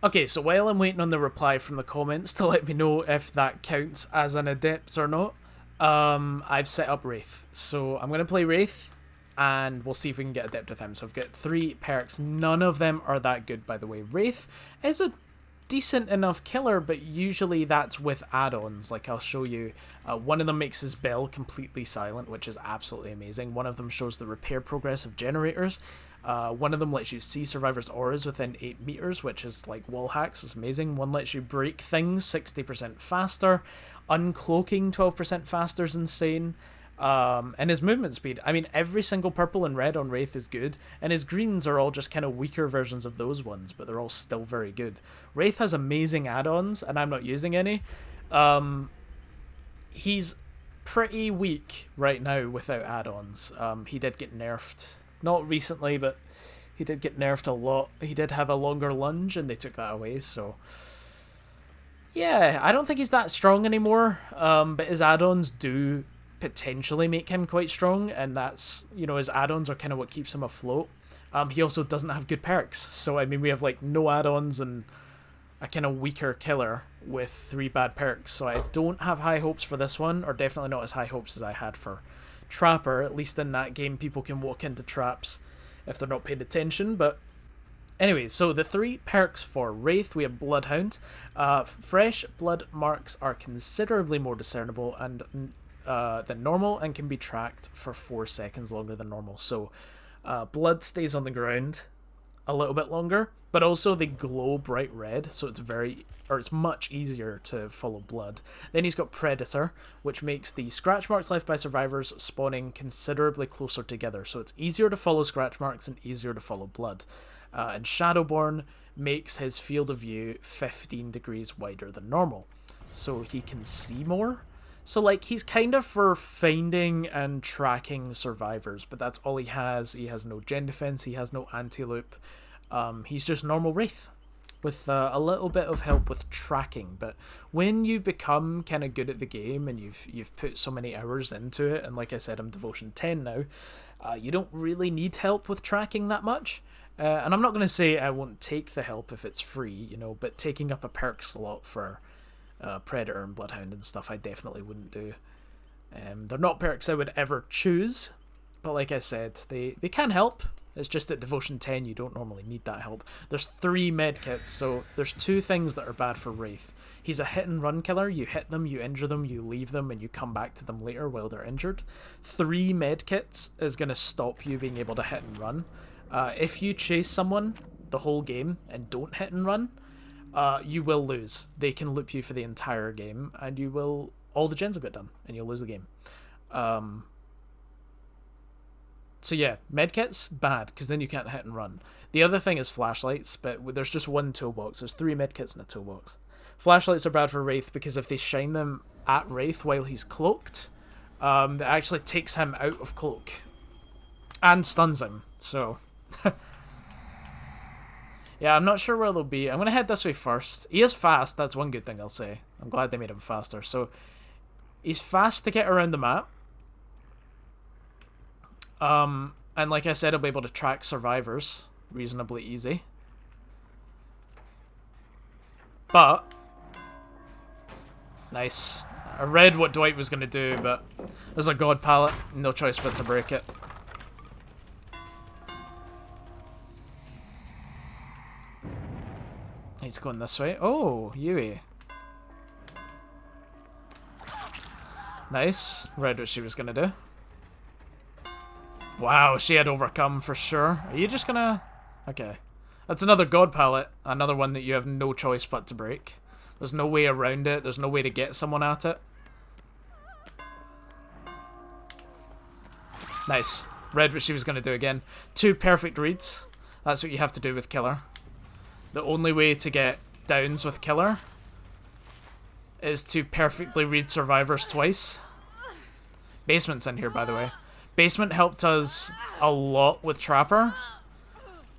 Okay, so while I'm waiting on the reply from the comments to let me know if that counts as an adept or not, I've set up Wraith. So I'm going to play Wraith, and we'll see if we can get adept with him. So I've got 3 perks. None of them are that good, by the way. Wraith is a decent enough killer, but usually that's with add-ons. Like, I'll show you. One of them makes his bell completely silent, which is absolutely amazing. One of them shows the repair progress of generators. One of them lets you see survivors' auras within 8 meters, which is like wall hacks. It's amazing. One lets you break things 60% faster. Uncloaking 12% faster is insane. And his movement speed. I mean, every single purple and red on Wraith is good, and his greens are all just kind of weaker versions of those ones, but they're all still very good. Wraith has amazing add-ons, and I'm not using any. He's pretty weak right now without add-ons. He did get nerfed. Not recently, but he did get nerfed a lot. He did have a longer lunge, and they took that away, so... Yeah, I don't think he's that strong anymore, but his add-ons do potentially make him quite strong, and that's, you know, his add-ons are kind of what keeps him afloat. He also doesn't have good perks, so I mean, we have like no add-ons and a kind of weaker killer with 3 bad perks, so I don't have high hopes for this one, or definitely not as high hopes as I had for Trapper. At least in that game, people can walk into traps if they're not paying attention. But anyway, so the 3 perks for Wraith, we have Bloodhound. Fresh blood marks are considerably more discernible and than normal, and can be tracked for 4 seconds longer than normal. So blood stays on the ground a little bit longer, but also they glow bright red, so it's much easier to follow blood. Then he's got Predator, which makes the scratch marks left by survivors spawning considerably closer together, so it's easier to follow scratch marks and easier to follow blood. And Shadowborn makes his field of view 15 degrees wider than normal, so he can see more. So, like, he's kind of for finding and tracking survivors, but that's all he has. He has no gen defense, he has no anti-loop. He's just normal Wraith, with a little bit of help with tracking. But when you become kind of good at the game, and you've put so many hours into it, and like I said, I'm Devotion 10 now, you don't really need help with tracking that much. And I'm not going to say I won't take the help if it's free, you know, but taking up a perk slot for... Predator and Bloodhound and stuff, I definitely wouldn't do. They're not perks I would ever choose, but like I said, they can help. It's just that Devotion 10, you don't normally need that help. There's 3 medkits, so there's 2 things that are bad for Wraith. He's a hit and run killer. You hit them, you injure them, you leave them, and you come back to them later while they're injured. 3 medkits is going to stop you being able to hit and run. If you chase someone the whole game and don't hit and run, you will lose. They can loop you for the entire game, and all the gens will get done, and you'll lose the game. So yeah, medkits, bad, because then you can't hit and run. The other thing is flashlights, but there's just 1 toolbox. There's 3 medkits in a toolbox. Flashlights are bad for Wraith, because if they shine them at Wraith while he's cloaked, that actually takes him out of cloak. And stuns him, so... Yeah, I'm not sure where they'll be. I'm going to head this way first. He is fast, that's one good thing I'll say. I'm glad they made him faster. So, he's fast to get around the map. And like I said, I'll be able to track survivors reasonably easy. But, nice. I read what Dwight was going to do, but there's a god pallet. No choice but to break it. He's going this way. Oh, Yui. Nice. Read what she was going to do. Wow, she had overcome for sure. Are you just going to... Okay. That's another god pallet. Another one that you have no choice but to break. There's no way around it. There's no way to get someone at it. Nice. Read what she was going to do again. 2 perfect reads. That's what you have to do with Killer. The only way to get downs with Killer is to perfectly read survivors twice. Basement's in here, by the way. Basement helped us a lot with Trapper,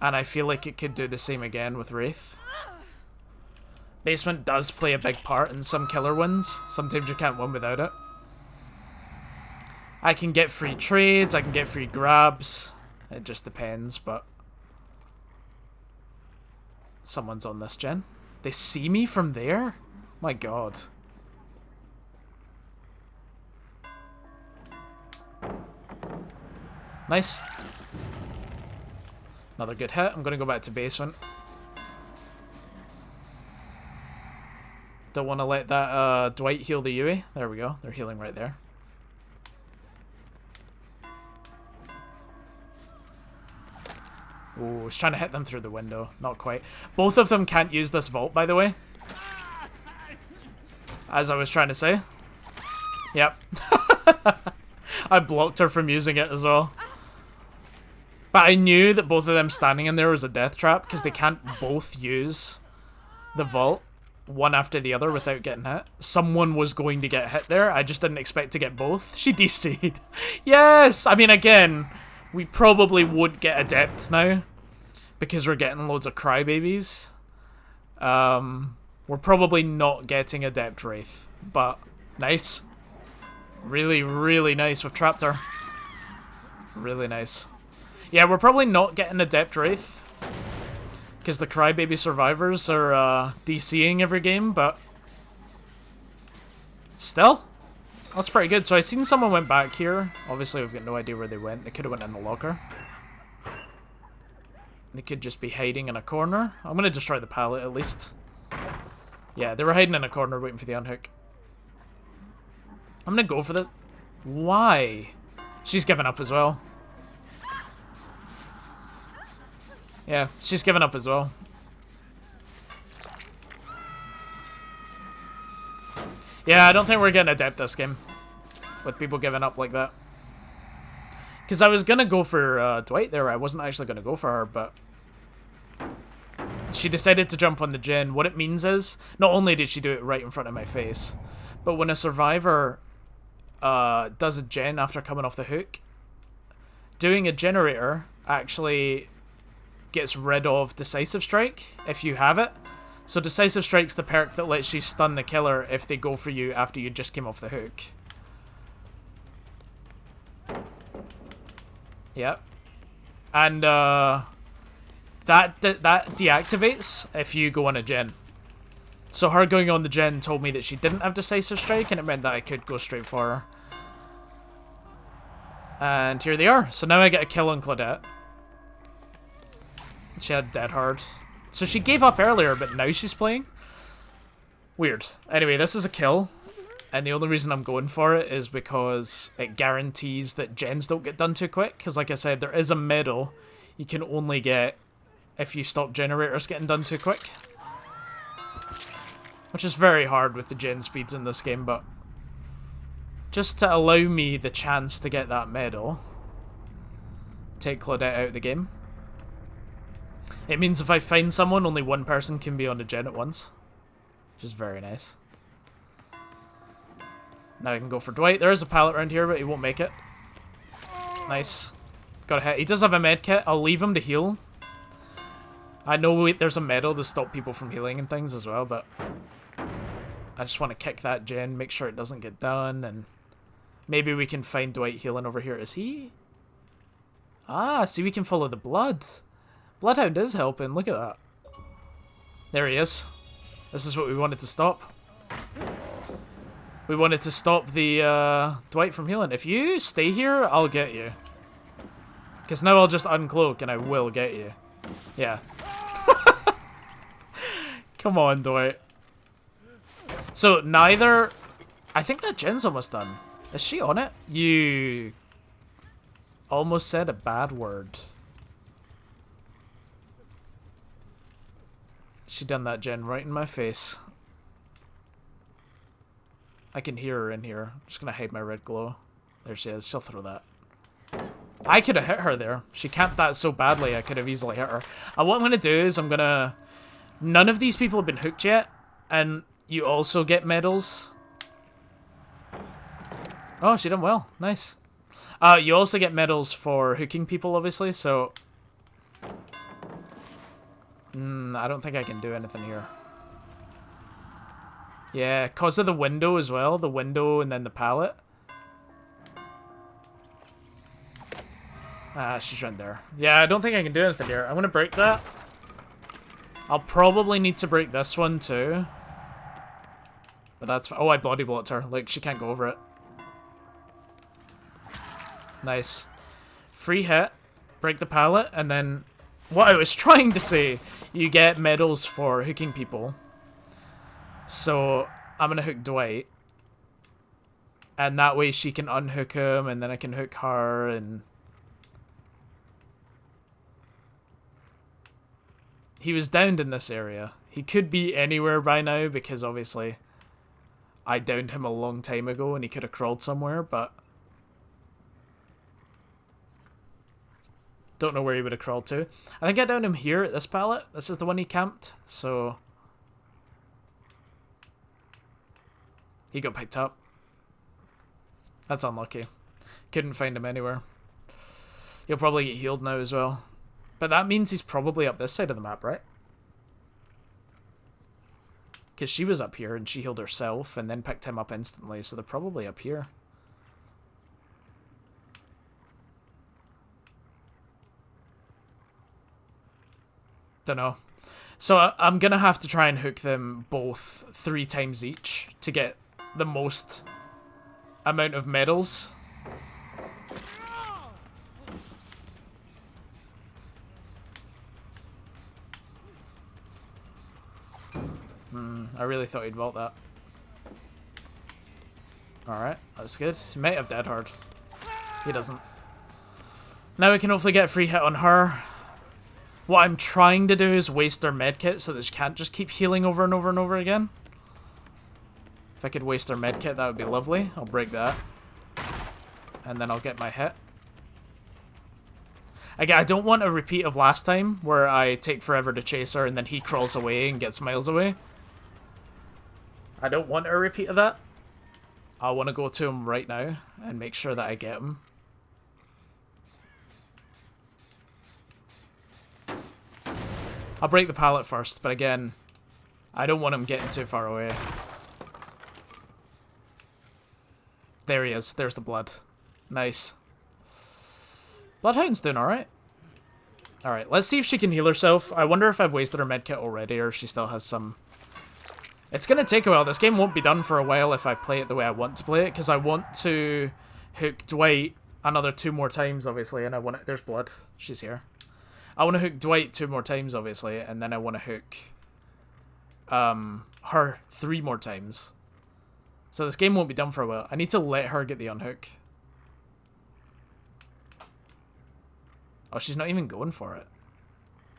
and I feel like it could do the same again with Wraith. Basement does play a big part in some Killer wins. Sometimes you can't win without it. I can get free trades, I can get free grabs. It just depends, but... someone's on this gen. They see me from there? My god. Nice. Another good hit. I'm going to go back to basement. Don't want to let that Dwight heal the Yui. There we go. They're healing right there. Ooh, he's trying to hit them through the window. Not quite. Both of them can't use this vault, by the way. As I was trying to say. Yep. I blocked her from using it as well. But I knew that both of them standing in there was a death trap because they can't both use the vault one after the other without getting hit. Someone was going to get hit there. I just didn't expect to get both. She DC'd. Yes! I mean, again, we probably would get adept now because we're getting loads of crybabies. We're probably not getting adept Wraith, but nice. Really, really nice. We've trapped her. Really nice. Yeah, we're probably not getting adept Wraith because the crybaby survivors are DCing every game, but still, that's pretty good. So I seen someone went back here. Obviously, we've got no idea where they went. They could have went in the locker. They could just be hiding in a corner. I'm going to destroy the pallet at least. Yeah, they were hiding in a corner waiting for the unhook. I'm going to go for the... Why? She's given up as well. Yeah, she's given up as well. Yeah, I don't think we're getting adept this game. With people giving up like that. Because I was going to go for Dwight there. I wasn't actually going to go for her, but... She decided to jump on the gen. What it means is, not only did she do it right in front of my face, but when a survivor does a gen after coming off the hook, doing a generator actually gets rid of Decisive Strike if you have it. So Decisive Strike's the perk that lets you stun the killer if they go for you after you just came off the hook. Yep. And that deactivates if you go on a gen. So her going on the gen told me that she didn't have Decisive Strike, and it meant that I could go straight for her. And here they are. So now I get a kill on Claudette. She had Dead Hard. So she gave up earlier, but now she's playing? Weird. Anyway, this is a kill. And the only reason I'm going for it is because it guarantees that gens don't get done too quick. Because like I said, there is a medal you can only get if you stop generators getting done too quick. Which is very hard with the gen speeds in this game, but just to allow me the chance to get that medal, take Claudette out of the game. It means if I find someone, only one person can be on a gen at once. Which is very nice. Now I can go for Dwight. There is a pallet around here, but he won't make it. Nice. Got a hit. He does have a med kit. I'll leave him to heal. I know there's a medal to stop people from healing and things as well, but I just want to kick that gen, make sure it doesn't get done, and maybe we can find Dwight healing over here. Is he? Ah, see, we can follow the blood. Bloodhound is helping. Look at that. There he is. This is what we wanted to stop. We wanted to stop the Dwight from healing. If you stay here, I'll get you. Because now I'll just uncloak and I will get you. Yeah. Come on, Dwight. So neither... I think that gen's almost done. Is she on it? You almost said a bad word. She done that gen right in my face. I can hear her in here. I'm just gonna hide my red glow. There she is. She'll throw that. I could have hit her there. She camped that so badly I could have easily hit her. What I'm gonna do is I'm gonna... None of these people have been hooked yet. And you also get medals. Oh, she done well. Nice. You also get medals for hooking people, obviously, so... I don't think I can do anything here. Yeah, because of the window as well. The window and then the pallet. Ah, she's right there. Yeah, I don't think I can do anything here. I'm going to break that. I'll probably need to break this one too. But that's... Oh, I body blocked her. Like, she can't go over it. Nice. Free hit. Break the pallet. And then... What I was trying to say, you get medals for hooking people. So, I'm going to hook Dwight. And that way she can unhook him, and then I can hook her, and... He was downed in this area. He could be anywhere by now, because obviously I downed him a long time ago, and he could have crawled somewhere, but... Don't know where he would have crawled to. I think I downed him here at this pallet. This is the one he camped, so... He got picked up. That's unlucky. Couldn't find him anywhere. He'll probably get healed now as well. But that means he's probably up this side of the map, right? Because she was up here and she healed herself and then picked him up instantly, so they're probably up here. Dunno. So I'm going to have to try and hook them both 3 times each to get the most amount of medals. I really thought he'd vault that. Alright, that's good. He might have dead hard. He doesn't. Now we can hopefully get a free hit on her. What I'm trying to do is waste their medkit so that she can't just keep healing over and over and over again. If I could waste their medkit, that would be lovely. I'll break that. And then I'll get my hit. Again, I don't want a repeat of last time where I take forever to chase her and then he crawls away and gets miles away. I don't want a repeat of that. I want to go to him right now and make sure that I get him. I'll break the pallet first, but again, I don't want him getting too far away. There he is. There's the blood. Nice. Bloodhound's doing alright. Alright, let's see if she can heal herself. I wonder if I've wasted her medkit already or if she still has some. It's going to take a while. This game won't be done for a while if I play it the way I want to play it, because I want to hook Dwight another 2 more times, obviously, and I want it. There's blood. She's here. I want to hook Dwight 2 more times, obviously, and then I want to hook her 3 more times. So this game won't be done for a while. I need to let her get the unhook. Oh, she's not even going for it.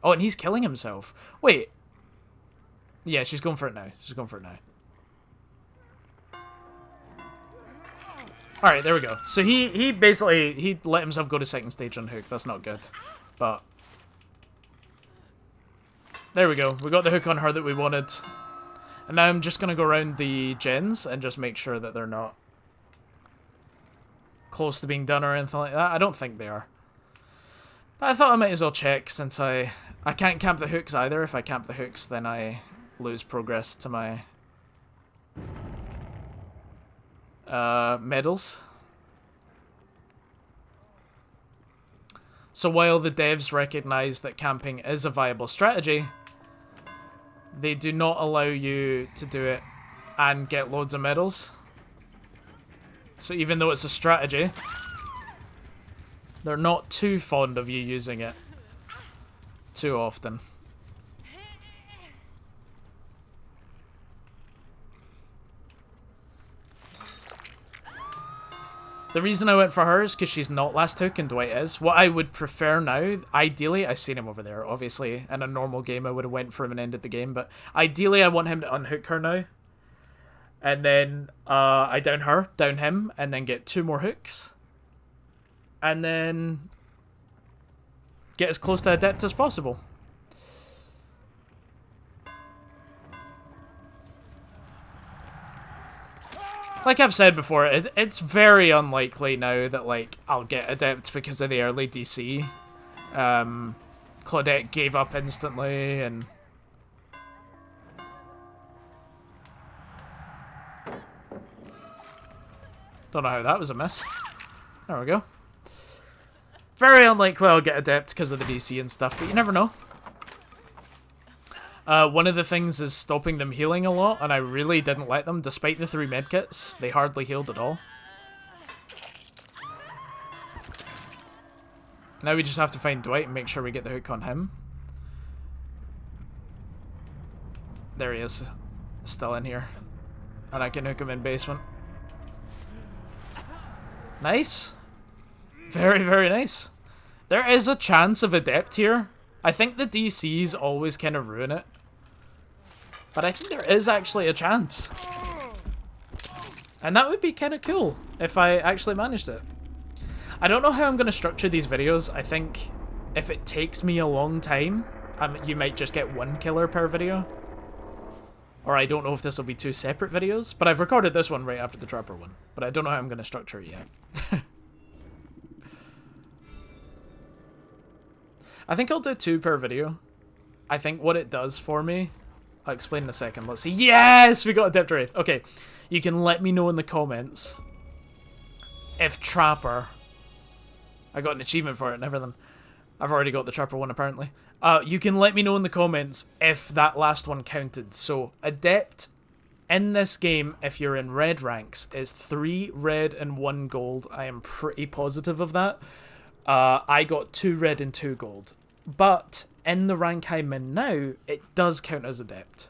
Oh, and he's killing himself. Wait. Yeah, she's going for it now. She's going for it now. Alright, there we go. So he basically, he let himself go to second stage unhook. That's not good. But there we go. We got the hook on her that we wanted. And now I'm just going to go around the gens and just make sure that they're not close to being done or anything like that. I don't think they are. But I thought I might as well check since I can't camp the hooks either. If I camp the hooks, then I lose progress to my medals. So while the devs recognize that camping is a viable strategy, they do not allow you to do it and get loads of medals. So even though it's a strategy, they're not too fond of you using it too often. The reason I went for her is because she's not last hook and Dwight is. What I would prefer now, ideally, I seen him over there. Obviously, in a normal game, I would have went for him and ended the game. But ideally, I want him to unhook her now. And then I down him, and then get 2 more hooks. And then get as close to adept as possible. Like I've said before, it's very unlikely now that like I'll get adept because of the early DC. Claudette gave up instantly, and don't know how that was a miss. There we go. Very unlikely I'll get adept because of the DC and stuff, but you never know. One of the things is stopping them healing a lot, and I really didn't let them, despite the 3 medkits. They hardly healed at all. Now we just have to find Dwight and make sure we get the hook on him. There he is. Still in here. And I can hook him in basement. Nice. Very, very nice. There is a chance of adept here. I think the DCs always kind of ruin it. But I think there is actually a chance. And that would be kind of cool if I actually managed it. I don't know how I'm going to structure these videos. I think if it takes me a long time, you might just get 1 killer per video. Or I don't know if this will be 2 separate videos. But I've recorded this one right after the Trapper one. But I don't know how I'm going to structure it yet. I think I'll do 2 per video. I think what it does for me... I'll explain in a second. Let's see. Yes! We got Adept Wraith. Okay. You can let me know in the comments if Trapper... I got an achievement for it and everything. I've already got the Trapper one apparently. You can let me know in the comments if that last one counted. So, Adept in this game, if you're in red ranks, is 3 red and 1 gold. I am pretty positive of that. I got 2 red and 2 gold. But in the rank I'm in now, it does count as Adept.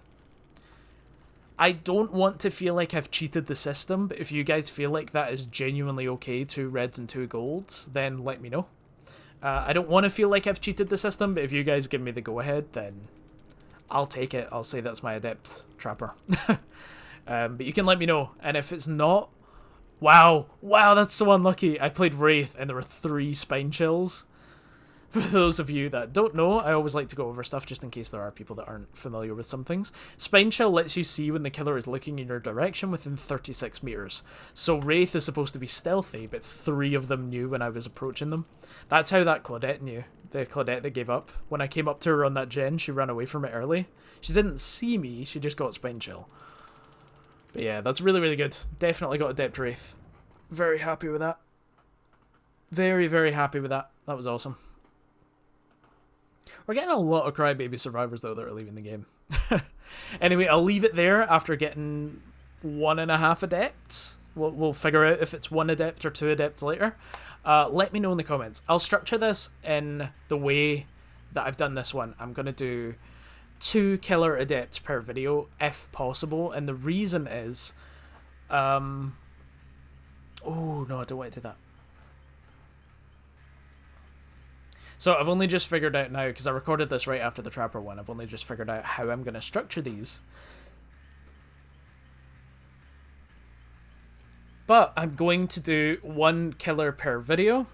I don't want to feel like I've cheated the system, but if you guys feel like that is genuinely okay, 2 reds and 2 golds, then let me know. I don't want to feel like I've cheated the system, but if you guys give me the go-ahead, then I'll take it. I'll say that's my Adept Trapper. But you can let me know, and if it's not... Wow, that's so unlucky. I played Wraith, and there were 3 spine chills. For those of you that don't know, I always like to go over stuff just in case there are people that aren't familiar with some things. Spine chill lets you see when the killer is looking in your direction within 36 meters. So Wraith is supposed to be stealthy, but 3 of them knew when I was approaching them. That's how that Claudette knew. The Claudette that gave up. When I came up to her on that gen, she ran away from it early. She didn't see me, she just got spine chill. But yeah, that's really, really good. Definitely got Adept Wraith. Very happy with that. Very, very happy with that. That was awesome. We're getting a lot of crybaby survivors, though, that are leaving the game. Anyway, I'll leave it there after getting 1.5 adepts. We'll figure out if it's 1 adept or 2 adepts later. Let me know in the comments. I'll structure this in the way that I've done this one. I'm going to do 2 killer adepts per video, if possible. And the reason is... Oh, no, I don't want to do that. So I've only just figured out now, because I recorded this right after the Trapper one, I've only just figured out how I'm going to structure these. But I'm going to do 1 killer per video.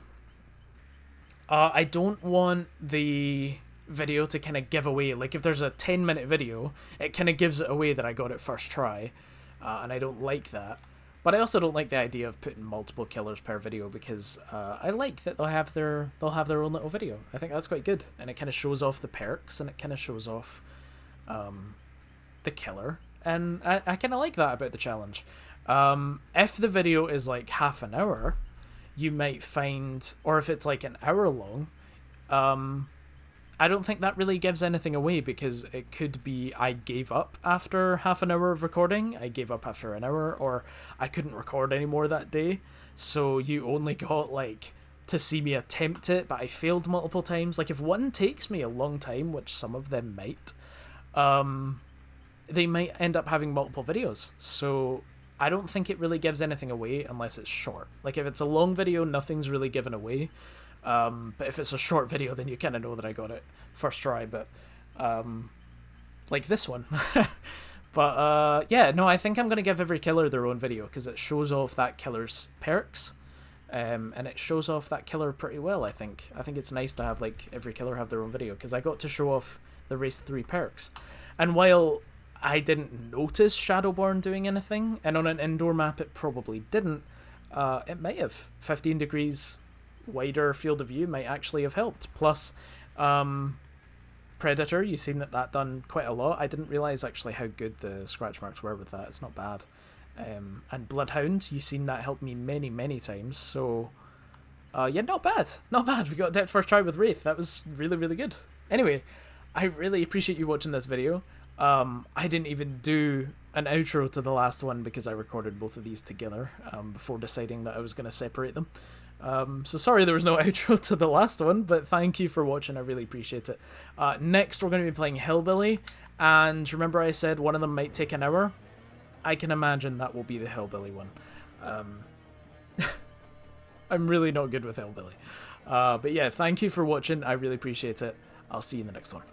I don't want the video to kind of give away, like if there's a 10-minute video, it kind of gives it away that I got it first try, and I don't like that. But I also don't like the idea of putting multiple killers per video because I like that they'll have their own little video. I think that's quite good, and it kind of shows off the perks and it kind of shows off the killer, and I kind of like that about the challenge. If the video is like half an hour, you might find, or if it's like an hour long, I don't think that really gives anything away because it could be I gave up after half an hour of recording, I gave up after an hour, or I couldn't record anymore that day. So you only got like to see me attempt it, but I failed multiple times. Like if one takes me a long time, which some of them might, they might end up having multiple videos. So I don't think it really gives anything away unless it's short. Like if it's a long video, nothing's really given away. But if it's a short video, then you kind of know that I got it first try, but like this one. But yeah, no, I think I'm going to give every killer their own video because it shows off that killer's perks, and it shows off that killer pretty well. I think it's nice to have like every killer have their own video because I got to show off the race 3 perks. And while I didn't notice Shadowborn doing anything, and on an indoor map it probably didn't, it might have. 15 degrees wider field of view might actually have helped. Plus Predator, you've seen that done quite a lot. I didn't realise actually how good the scratch marks were with that. It's not bad. And Bloodhound, you've seen that help me many times. So yeah, not bad. We got Adept first try with Wraith. That was really good. Anyway, I really appreciate you watching this video. I didn't even do an outro to the last one because I recorded both of these together before deciding that I was going to separate them. So sorry there was no outro to the last one, but thank you for watching. I really appreciate it. Next, we're going to be playing Hillbilly, and remember I said one of them might take an hour? I can imagine that will be the Hillbilly one. I'm really not good with Hillbilly. But yeah, thank you for watching. I really appreciate it. I'll see you in the next one.